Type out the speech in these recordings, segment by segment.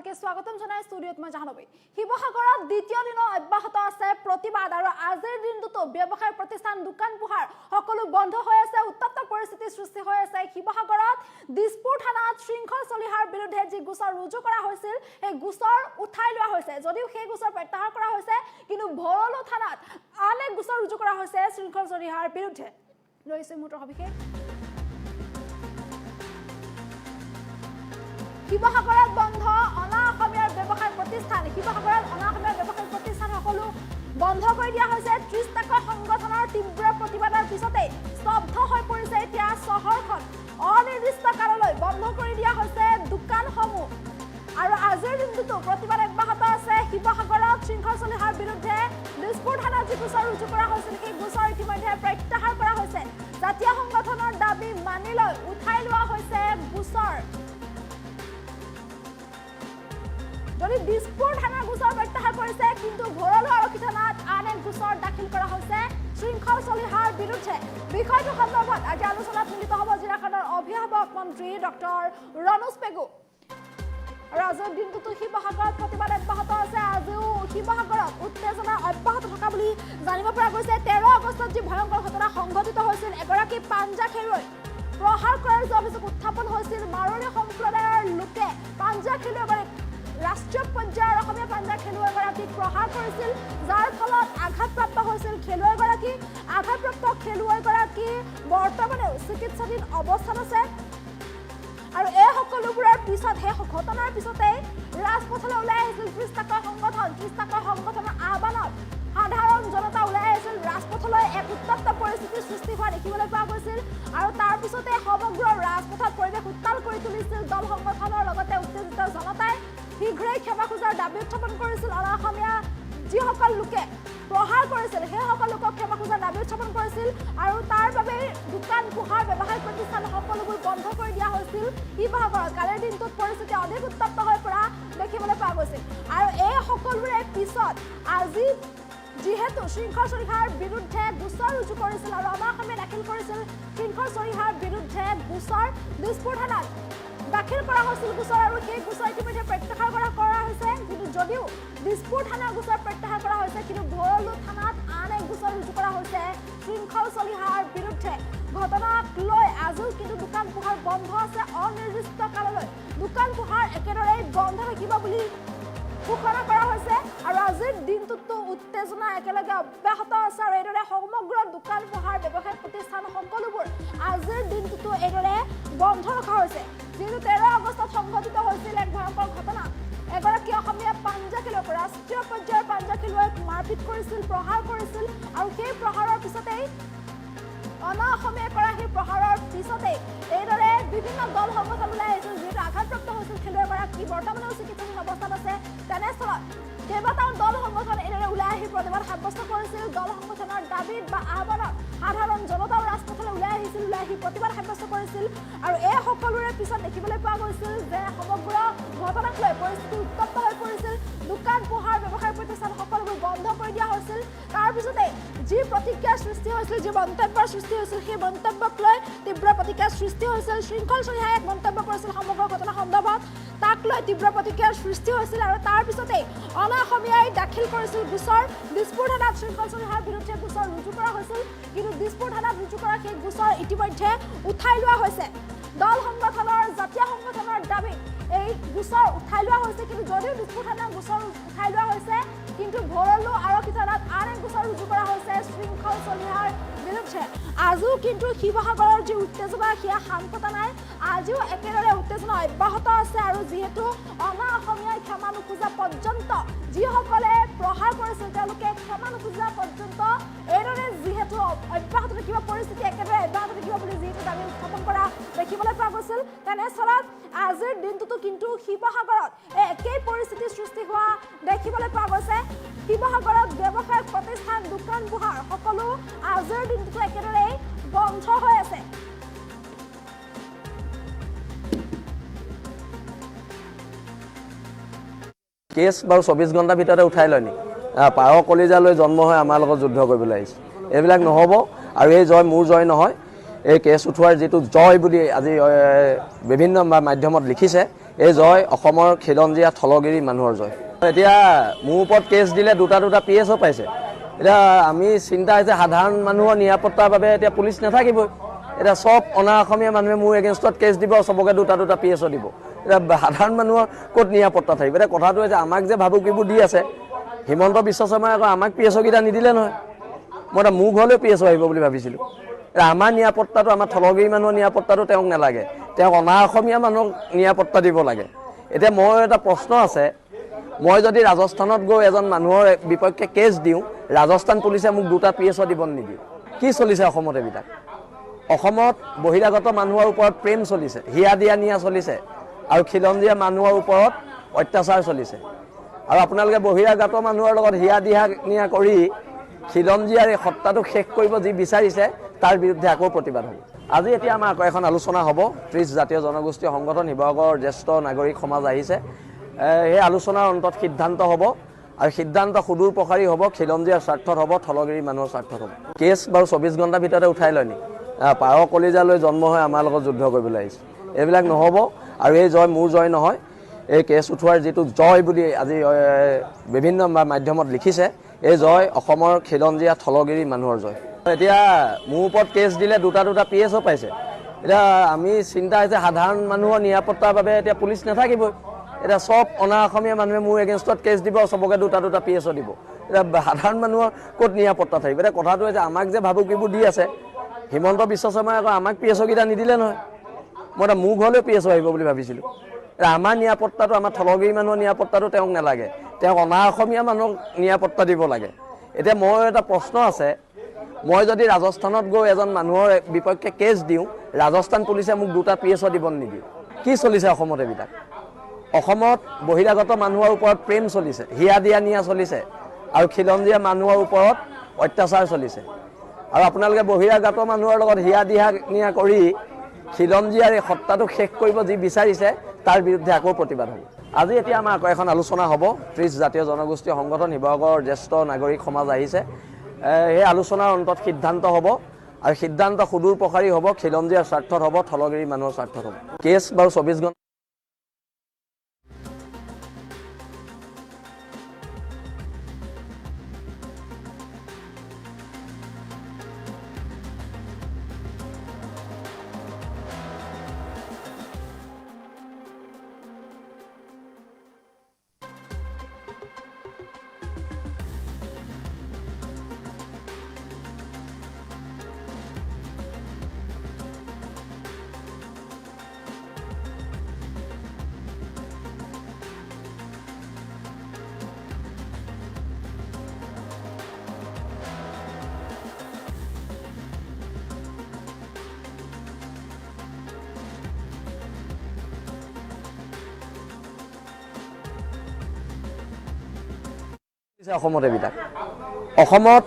আপোনালোকে স্বাগতম জনাই ষ্টুডিঅত মই জাহ্নবী শিৱসাগৰত দ্বিতীয় দিন অব্যাহত আছে প্ৰতিবাদ আৰু আজিৰ দিনটোতো ব্যৱসায় প্ৰতিষ্ঠান দোকান পোহাৰ সকলো বন্ধ হৈ আছে উত্তপ্ত পৰিস্থিতিৰ সৃষ্টি হৈ আছে শিৱসাগৰত দিছপুৰ থানাত শৃংখল চলিহাৰ বিৰুদ্ধে যি গোচৰ ৰুজু কৰা হৈছিল এই গোচৰ উঠাই লোৱা হৈছে যদিও সেই গোচৰ প্ৰত্যাহাৰ কৰা হৈছে কিন্তু ভৰলু থানাত আন এক গোচৰ ৰুজু কৰা হৈছে শৃংখল চলিহাৰ বিৰুদ্ধে ৰৈছে মুঠৰ সবিশেষ শিৱসাগৰত বন্ধ অনা অসমীয়াৰ ব্যৱসায় প্ৰতিষ্ঠান শিৱসাগৰত অনা অসমীয়াৰ ব্যৱসায় প্ৰতিষ্ঠান সকলো বন্ধ কৰি দিয়া হৈছে 30 টাকা সংগঠনৰ তীব্ৰ প্ৰতিবাদৰ পিছতে স্তব্ধ হৈ পৰিছে এতিয়া চহৰখন অনিৰ্দিষ্ট কাললৈ বন্ধ কৰি দিয়া হৈছে দোকানসমূহ আৰু আজিৰ দিনটোতো প্ৰতিবাদ অব্যাহত আছে শিৱসাগৰত শৃংখল চলিহাৰ বিৰুদ্ধে দিছপুৰ থানাত যি গোচৰ ৰুজু কৰা হৈছিল সেই গোচৰ ইতিমধ্যে প্ৰত্যাহাৰ কৰা হৈছে জাতীয় সংগঠনৰ দাবী মানি লৈ উঠাই লোৱা হৈছে গোচৰ যদি দিছপুৰ থানাৰ গোচৰ প্ৰত্যাহাৰ কৰিছে কিন্তু ভৰলু আৰক্ষী থানাত আন এক গোচৰ দাখিল কৰা হৈছে শৃংখল চলিহাৰ বিৰুদ্ধে বিষয়টো সন্দৰ্ভত আজি আলোচনাত মিলিত হ'ব জিলাখনৰ অভিভাৱক মন্ত্ৰী ডক্টৰ ৰণোজ পেগু আজিৰ দিনটোতো শিৱসাগৰত প্ৰতিবাদ অব্যাহত আছে আজিও শিৱসাগৰত উত্তেজনা অব্যাহত থকা বুলি জানিব পৰা গৈছে 13 আগষ্টত যি ভয়ংকৰ ঘটনা সংঘটিত হৈছিল এগৰাকী পাঞ্জা খেলুৱৈ প্ৰহাৰ কৰাৰ যি অভিযোগ উত্থাপন হৈছিল মাৰোৱাৰী সম্প্ৰদায়ৰ লোকে পাঞ্জা খেলুৱৈগৰাকীক ৰাষ্ট্ৰীয় পৰ্যায়ৰ অসমীয়া পাঞ্জা খেলুৱৈগৰাকীক প্ৰহাৰ কৰিছিল যাৰ ফলত আঘাতপ্ৰাপ্ত হৈছিল খেলুৱৈগৰাকী আঘাতপ্ৰাপ্ত খেলুৱৈগৰাকী বৰ্তমানেও চিকিৎসাধীন অৱস্থাত আছে আৰু এই সকলোবোৰৰ পিছত সেই ঘটনাৰ পিছতে ৰাজপথলৈ ওলাই আহিছিল 30 টাকা সংগঠনৰ আহ্বানত সাধাৰণ জনতা ওলাই আহিছিল ৰাজপথলৈ এক উত্তপ্ত পৰিস্থিতিৰ সৃষ্টি হোৱা দেখিবলৈ পোৱা গৈছিল আৰু তাৰ পিছতে সমগ্ৰ ৰাজপথত পৰিৱেশ উত্তাল কৰি তুলিছিল দল সংগঠনৰ লগতে উত্তেজিত জনতাই শীঘ্ৰেই ক্ষমা খোজাৰ দাবী উত্থাপন কৰিছিল অনা অসমীয়া যিসকল লোকে প্ৰহাৰ কৰিছিল সেই সকল লোকক ক্ষমা খোজাৰ দাবী উত্থাপন কৰিছিল আৰু তাৰ বাবে দোকান পোহাৰ ব্যৱসায়িক প্ৰতিষ্ঠান সকলোবোৰ বন্ধ কৰি দিয়া হৈছিল শিৱসাগৰত কালিৰ দিনটোত পৰিস্থিতি অধিক উত্তপ্ত হৈ পৰা দেখিবলৈ পোৱা গৈছিল আৰু এই সকলোৰে পিছত আজি যিহেতু শৃংখল চলিহাৰ বিৰুদ্ধে গোচৰ ৰুজু কৰিছিল আৰু অনা অসমীয়া দাখিল কৰিছিল শৃংখল চলিহাৰ বিৰুদ্ধে গোচৰ দিছপুৰ থানাত দাখিল কৰা হৈছিল গোচৰ আৰু সেই গোচৰ ইতিমধ্যে প্ৰত্যাহাৰ কৰা হৈছে কিন্তু যদিও দিছপুৰ থানাৰ গোচৰ প্ৰত্যাহাৰ কৰা হৈছে কিন্তু ভৰলু থানাত আন এক গোচৰ ৰুজু কৰা হৈছে শৃংখল চলিহাৰ বিৰুদ্ধে ঘটনাক লৈ আজিও কিন্তু দোকান পোহাৰ বন্ধ আছে অনিৰ্দিষ্ট কাললৈ দোকান পোহাৰ একেদৰে বন্ধ থাকিব বুলি ঘোষণা কৰা হৈছে আৰু আজিৰ দিনটোতো উত্তেজনা একেলগে অব্যাহত আছে আৰু এইদৰে সমগ্ৰ দোকান পোহাৰ ব্যৱসায়িক প্ৰতিষ্ঠান সকলোবোৰ আজিৰ দিনটোতো এইদৰে বন্ধ ৰখা হৈছে যিহেতু 13 আগষ্টত সংঘটিত হৈছিল এক ভয়ংকৰ ঘটনা এগৰাকী অসমীয়া পাঞ্জা খেলুৱৈক ৰাষ্ট্ৰীয় পৰ্যায়ৰ পাঞ্জা খেলুৱৈক মাৰপিট কৰিছিল প্ৰহাৰ কৰিছিল আৰু সেই প্ৰহাৰৰ পিছতেই অনা অসমীয়া কৰা সেই প্ৰহাৰৰ পিছতেই এইদৰে বিভিন্ন দল সংগঠন ওলাই আহিছিল যিহেতু আঘাতপ্ৰাপ্ত হৈছিল খেলুৱৈগৰাকী বৰ্তমানেও চিকিৎসাধীন অৱস্থাত আছে তেনেস্থলত কেইবাটাও দল সংগঠন এইদৰে ওলাই আহি প্ৰতিবাদ সাব্যস্ত কৰিছিল দল সংগঠনৰ দাবীত বা আহ্বানত সাধাৰণ জনতাও ৰাজপথলৈ ওলাই আহিছিল ওলাই আহি প্ৰতিবাদ সাব্যস্ত কৰিছিল আৰু এই সকলোৰে পিছত দেখিবলৈ পোৱা গৈছিল যে সমগ্ৰ ঘটনাক লৈ পৰিস্থিতি উত্তপ্ত হৈ পৰিছিল দোকান পোহাৰ ব্যৱসায় প্ৰতিষ্ঠান সকলোবোৰ বন্ধ কৰি দিয়া হৈছিল তাৰপিছতে যি প্ৰতিক্ৰিয়াৰ সৃষ্টি হৈছিল যি মন্তব্যৰ সৃষ্টি হৈছিল সেই মন্তব্যক লৈ তীব্ৰ প্ৰতিক্ৰিয়াৰ সৃষ্টি হৈছিল শৃংখল চলিহাই এক মন্তব্য কৰিছিল সমগ্ৰ ঘটনা সন্দৰ্ভত তাক লৈ তীব্ৰ প্ৰতিক্ৰিয়াৰ সৃষ্টি হৈছিল আৰু তাৰ পিছতে অনা অসমীয়াই দাখিল কৰিছিল গোচৰ দিছপুৰ থানাত শৃংখল চলিহাৰ বিৰুদ্ধে গোচৰ ৰুজু কৰা হৈছিল কিন্তু দিছপুৰ থানাত ৰুজু কৰা সেই গোচৰ ইতিমধ্যে উঠাই লোৱা হৈছে দল সংগঠনৰ জাতীয় সংগঠনৰ দাবী এই গোচৰ উঠাই লোৱা হৈছে কিন্তু যদিও দিছপুৰ থানাত গোচৰ উঠাই লোৱা হৈছে কিন্তু ভৰলু আৰক্ষী থানাত আন এক গোচৰ ৰুজু কৰা হৈছে শৃংখল চলিহাৰ বিৰুদ্ধে আজিও কিন্তু শিৱসাগৰৰ যি উত্তেজনা সেয়া শান্ত নাই আজিও একেদৰে উত্তেজনা অব্যাহত আছে আৰু যিহেতু অনা অসমীয়াই ক্ষমা নোখোজা পৰ্যন্ত যিসকলে প্ৰহাৰ কৰিছিল তেওঁলোকে ক্ষমা নোখোজা পৰ্যন্ত এইদৰে যিহেতু অব্যাহত থাকিব পৰিস্থিতি একেদৰে অব্যাহত থাকিব বুলি যিহেতু দাবী উত্থাপন কৰা দেখিবলৈ পোৱা গৈছিল তেনেস্থলত আজিৰ দিনটোতো কিন্তু শিৱসাগৰত একেই পৰিস্থিতিৰ সৃষ্টি হোৱা দেখিবলৈ পোৱা গৈছে শিৱসাগৰত ব্যৱসায়িক প্ৰতিষ্ঠান দোকান পোহাৰ সকলো আজিৰ দিনটোতো একেদৰে বন্ধ হৈ আছে কেছ বাৰু 24 ঘণ্টাৰ ভিতৰতে উঠাই লয় নি পাৰ কলিজালৈ জন্ম হৈ আমাৰ লগত যুদ্ধ কৰিবলৈ আহিছে এইবিলাক নহ'ব আৰু এই জয় মোৰ জয় নহয় এই কেছ উঠোৱাৰ যেটো জয় বুলি আজি বিভিন্ন মাধ্যমত লিখিছে এই জয় অসমৰ খিলঞ্জীয়া থলগিৰি মানুহৰ জয়। এতিয়া মোৰ ওপৰত কেছ দিলে দুটা PSO পাইছে। এতিয়া আমি চিন্তা হৈছে সাধাৰণ মানুহৰ নিৰাপত্তাৰ বাবে এতিয়া পুলিচ নাথাকিবই। এতিয়া চব অনা অসমীয়া মানুহে মোৰ এগেইনষ্টত কেছ দিব, চবকে দুটা PSO দিব। এতিয়া সাধাৰণ মানুহৰ ক'ত নিৰাপত্তা থাকিব? এতিয়া কথাটো হৈছে আমাক যে ভাবুকিবোৰ দি আছে, হিমন্ত বিশ্ব শৰ্মাই আকৌ আমাক PSO কেইটা নিদিলে নহয়। মই এতিয়া মোৰ ঘৰলৈ PSO আহিব বুলি ভাবিছিলোঁ। আমাৰ নিৰাপত্তাটো, আমাৰ থলগিৰি মানুহৰ নিৰাপত্তাটো তেওঁক নালাগে, তেওঁক অনা অসমীয়া মানুহক নিৰাপত্তা দিব লাগে। এতিয়া মোৰ এটা প্ৰশ্ন আছে, মই যদি ৰাজস্থানত গৈ এজন মানুহৰ বিপক্ষে কেছ দিওঁ, ৰাজস্থান পুলিচে মোক দুটা PSO দিব নিদিয়ে। কি চলিছে অসমত এইবিলাক? অসমত বহিৰাগত মানুহৰ ওপৰত প্ৰেম চলিছে, হিয়া দিয়া নিয়া চলিছে, আৰু খিলঞ্জীয়া মানুহৰ ওপৰত অত্যাচাৰ চলিছে। আৰু আপোনালোকে বহিৰাগত মানুহৰ লগত হিয়া দিয়া নিয়া কৰি খিলঞ্জীয়াৰ এই সত্তাটো শেষ কৰিব যি বিচাৰিছে, তাৰ বিৰুদ্ধে আকৌ প্ৰতিবাদ হ'ব। আজি এতিয়া আমাৰ আকৌ এখন আলোচনা হ'ব। 30 জাতীয় জনগোষ্ঠীয় সংগঠন, শিৱসাগৰৰ জ্যেষ্ঠ নাগৰিক সমাজ আহিছে। সেই আলোচনাৰ অন্তত সিদ্ধান্ত হ'ব, আৰু সিদ্ধান্ত সুদূৰ প্ৰসাৰী হ'ব, খিলঞ্জীয়াৰ স্বাৰ্থত হ'ব, থলগিৰি মানুহৰ স্বাৰ্থত হ'ব। কেছ বাৰু 24 ঘণ্টাৰ ভিতৰতে উঠাই লয় নি? পাৰ কলিজালৈ জন্ম হৈ আমাৰ লগত যুদ্ধ কৰিবলৈ আহিছে। এইবিলাক নহ'ব। আৰু এই জয় মোৰ জয় নহয়। এই কেছ উঠোৱাৰ যিটো জয় বুলি আজি বিভিন্ন মাধ্যমত লিখিছে, এই জয় অসমৰ খিলঞ্জীয়া থলগিৰি মানুহৰ জয়। এতিয়া মোৰ ওপৰত কেছ দিলে দুটা PSO পাইছে। এতিয়া আমি চিন্তা হৈছে সাধাৰণ মানুহৰ নিৰাপত্তাৰ বাবে এতিয়া পুলিচ নাথাকিবই। এতিয়া চব অনা অসমীয়া মানুহে মোৰ এগেইনষ্টত কেছ দিব, চবকে দুটা PSO দিব। এতিয়া সাধাৰণ মানুহৰ ক'ত নিৰাপত্তা থাকিব? এতিয়া কথাটো হৈছে আমাক যে ভাবুকিবোৰ দি আছে, হিমন্ত বিশ্ব শৰ্মাই আকৌ আমাক PSO কেইটা নিদিলে নহয়। মই এতিয়া মোৰ ঘৰলৈ PSO আহিব বুলি ভাবিছিলোঁ। আমাৰ নিৰাপত্তাটো, আমাৰ থলগিৰি মানুহৰ নিৰাপত্তাটো তেওঁক নালাগে, তেওঁক অনা অসমীয়া মানুহক নিৰাপত্তা দিব লাগে। এতিয়া মোৰ এটা প্ৰশ্ন আছে, মই যদি ৰাজস্থানত গৈ এজন মানুহৰ বিপক্ষে কেছ দিওঁ, ৰাজস্থান পুলিচে মোক দুটা PSO দিব নিদিয়ে। কি চলিছে অসমত এইবিলাক? অসমত বহিৰাগত মানুহৰ ওপৰত প্ৰেম চলিছে, হিয়া দিয়া নিয়া চলিছে, আৰু খিলঞ্জীয়া মানুহৰ ওপৰত অত্যাচাৰ চলিছে। আৰু আপোনালোকে বহিৰাগত মানুহৰ লগত হিয়া দিয়া নিয়া কৰি খিলঞ্জীয়াৰ এই সত্তাটো শেষ কৰিব যি বিচাৰিছে, তাৰ বিৰুদ্ধে আকৌ প্ৰতিবাদ হ'ব। আজি এতিয়া আমাৰ আকৌ এখন আলোচনা হ'ব। 30 জাতীয় জনগোষ্ঠীয় সংগঠন, শিৱসাগৰৰ জ্যেষ্ঠ নাগৰিক সমাজ আহিছে। সেই আলোচনাৰ অন্তত সিদ্ধান্ত হ'ব, আৰু সিদ্ধান্ত সুদূৰ প্ৰসাৰী হ'ব, খিলঞ্জীয়াৰ স্বাৰ্থত হ'ব, থলগিৰি মানুহৰ স্বাৰ্থত হ'ব। কেছ বাৰু 24 ঘণ্টা অসমত এইবিলাক। অসমত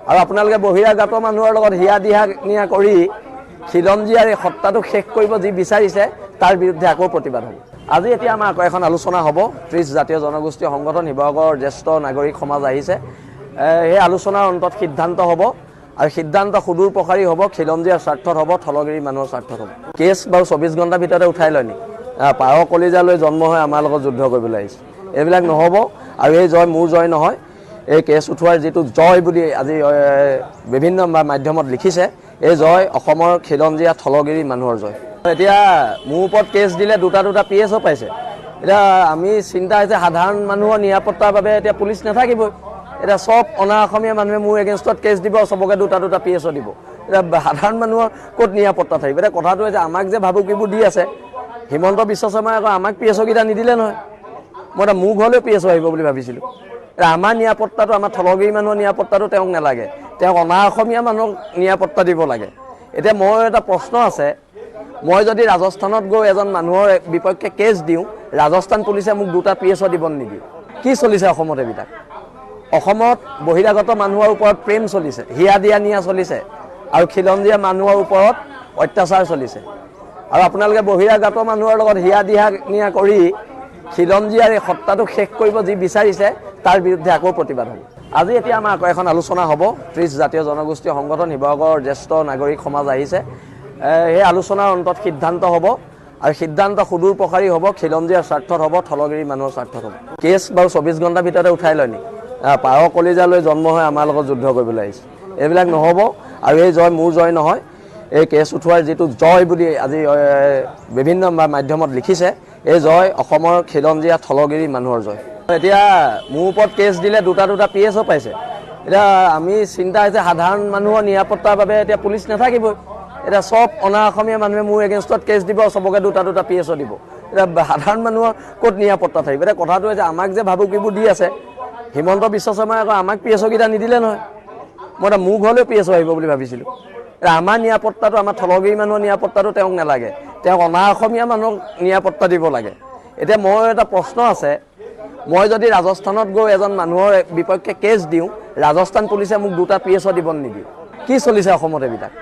আৰু আপোনালোকে বহিৰাগত মানুহৰ লগত হিয়া দিয়া নিয়া কৰি খিলঞ্জীয়াৰ এই সত্তাটো শেষ কৰিব যি বিচাৰিছে, তাৰ বিৰুদ্ধে আকৌ প্ৰতিবাদ হ'ব। আজি এতিয়া আমাৰ আকৌ এখন আলোচনা হ'ব। 30 জাতীয় জনগোষ্ঠীয় সংগঠন, শিৱসাগৰৰ জ্যেষ্ঠ নাগৰিক সমাজ আহিছে। সেই আলোচনাৰ অন্তত সিদ্ধান্ত হ'ব, আৰু সিদ্ধান্ত সুদূৰ প্ৰসাৰী হ'ব, খিলঞ্জীয়াৰ স্বাৰ্থত হ'ব, থলগিৰি মানুহৰ স্বাৰ্থত হ'ব। কেছ বাৰু 24 ঘণ্টাৰ ভিতৰতে উঠাই লয় নি? পাৰ কলিজালৈ জন্ম হৈ আমাৰ লগত যুদ্ধ কৰিবলৈ আহিছে। এইবিলাক নহ'ব। আৰু এই জয় মোৰ জয় নহয়। এই কেছ উঠোৱাৰ যিটো জয় বুলি আজি বিভিন্ন মাধ্যমত লিখিছে, এই জয় অসমৰ খিলঞ্জীয়া থলগিৰি মানুহৰ জয়। এতিয়া মোৰ ওপৰত কেছ দিলে দুটা PSO পাইছে। এতিয়া আমি চিন্তা হৈছে সাধাৰণ মানুহৰ নিৰাপত্তাৰ বাবে এতিয়া পুলিচ নাথাকিবই। এতিয়া চব অনা অসমীয়া মানুহে মোৰ এগেইনষ্টত কেছ দিব, চবকে দুটা PSO দিব। এতিয়া সাধাৰণ মানুহৰ ক'ত নিৰাপত্তা থাকিব? এতিয়া কথাটো হৈছে আমাক যে ভাবুকিবোৰ দি আছে, হিমন্ত বিশ্ব শৰ্মাই আকৌ আমাক PSO কেইটা নিদিলে নহয়। মই এতিয়া মোৰ ঘৰলৈ PSO আহিব বুলি ভাবিছিলোঁ। আমাৰ নিৰাপত্তাটো, আমাৰ থলগিৰি মানুহৰ নিৰাপত্তাটো তেওঁক নালাগে, তেওঁক অনা অসমীয়া মানুহক নিৰাপত্তা দিব লাগে। এতিয়া মোৰ এটা প্ৰশ্ন আছে, মই যদি ৰাজস্থানত গৈ এজন মানুহৰ বিপক্ষে কেছ দিওঁ, ৰাজস্থান পুলিচে মোক দুটা PSO দিব নিদিয়ে। কি চলিছে অসমত এইবিলাক? অসমত বহিৰাগত মানুহৰ ওপৰত প্ৰেম চলিছে, হিয়া দিয়া নিয়া চলিছে, আৰু খিলঞ্জীয়া মানুহৰ ওপৰত অত্যাচাৰ চলিছে। আৰু আপোনালোকে বহিৰাগত মানুহৰ লগত হিয়া দিয়া নিয়া কৰি খিলঞ্জীয়াৰ এই সত্তাটো শেষ কৰিব যি বিচাৰিছে, তাৰ বিৰুদ্ধে আকৌ প্ৰতিবাদ হ'ব। আজি এতিয়া আমাৰ আকৌ এখন আলোচনা হ'ব। 30 জাতীয় জনগোষ্ঠীয় সংগঠন, শিৱসাগৰৰ জ্যেষ্ঠ নাগৰিক সমাজ আহিছে। সেই আলোচনাৰ অন্তত সিদ্ধান্ত হ'ব আৰু সিদ্ধান্ত সুদূৰ প্ৰসাৰী হ'ব, খিলঞ্জীয়াৰ স্বাৰ্থত হ'ব, থলগিৰি মানুহৰ স্বাৰ্থত হ'ব। কেছ বাৰু 24 ঘণ্টাৰ ভিতৰতে উঠাই লয় নি? পাৰ কলিজালৈ জন্ম হৈ আমাৰ লগত যুদ্ধ কৰিবলৈ আহিছে, এইবিলাক নহ'ব। আৰু এই জয় মোৰ জয় নহয়, এই কেছ উঠোৱাৰ যিটো জয় বুলি আজি বিভিন্ন মাধ্যমত লিখিছে, এই জয় অসমৰ খিলঞ্জীয়া থলগিৰি মানুহৰ জয়। এতিয়া মোৰ ওপৰত কেছ দিলে দুটা PSO পাইছে। এতিয়া আমি চিন্তা হৈছে সাধাৰণ মানুহৰ নিৰাপত্তাৰ বাবে এতিয়া পুলিচ নাথাকিবই। এতিয়া চব অনা অসমীয়া মানুহে মোৰ এগেইনষ্টত কেছ দিব, চবকে দুটা PSO দিব। এতিয়া সাধাৰণ মানুহৰ ক'ত নিৰাপত্তা থাকিব? এতিয়া কথাটো হৈছে আমাক যে ভাবুকিবোৰ দি আছে, হিমন্ত বিশ্ব শৰ্মাই আকৌ আমাক PSO কেইটা নিদিলে নহয়। মই এতিয়া মোৰ ঘৰলৈ PSO আহিব বুলি ভাবিছিলোঁ। এতিয়া আমাৰ নিৰাপত্তাটো, আমাৰ থলগিৰি মানুহৰ নিৰাপত্তাটো তেওঁক নালাগে, তেওঁক অনা অসমীয়া মানুহক নিৰাপত্তা দিব লাগে। এতিয়া মোৰ এটা প্ৰশ্ন আছে, মই যদি ৰাজস্থানত গৈ এজন মানুহৰ বিপক্ষে কেছ দিওঁ, ৰাজস্থান পুলিচে মোক দুটা PSO দিব নিদিয়ে। কি চলিছে অসমত এইবিলাক?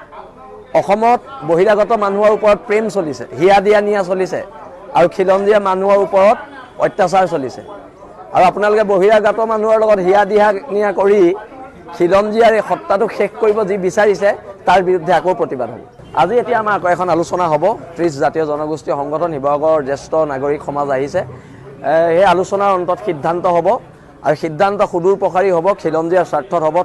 অসমত বহিৰাগত মানুহৰ ওপৰত প্ৰেম চলিছে, হিয়া দিয়া নিয়া চলিছে, আৰু খিলঞ্জীয়া মানুহৰ ওপৰত অত্যাচাৰ চলিছে। আৰু আপোনালোকে বহিৰাগত মানুহৰ লগত হিয়া দিয়া নিয়া কৰি খিলঞ্জীয়াৰ এই সত্তাটোক শেষ কৰিব যি বিচাৰিছে, তাৰ বিৰুদ্ধে আকৌ প্ৰতিবাদ হ'ব। আজি এতিয়া আমাৰ আকৌ এখন আলোচনা হ'ব। 30 জাতীয় জনগোষ্ঠীয় সংগঠন, শিৱসাগৰৰ জ্যেষ্ঠ নাগৰিক সমাজ আহিছে। সেই আলোচনাৰ অন্তত সিদ্ধান্ত হ'ব আৰু সিদ্ধান্ত সুদূৰ প্ৰসাৰী হ'ব, খিলঞ্জীয়াৰ স্বাৰ্থত হ'ব,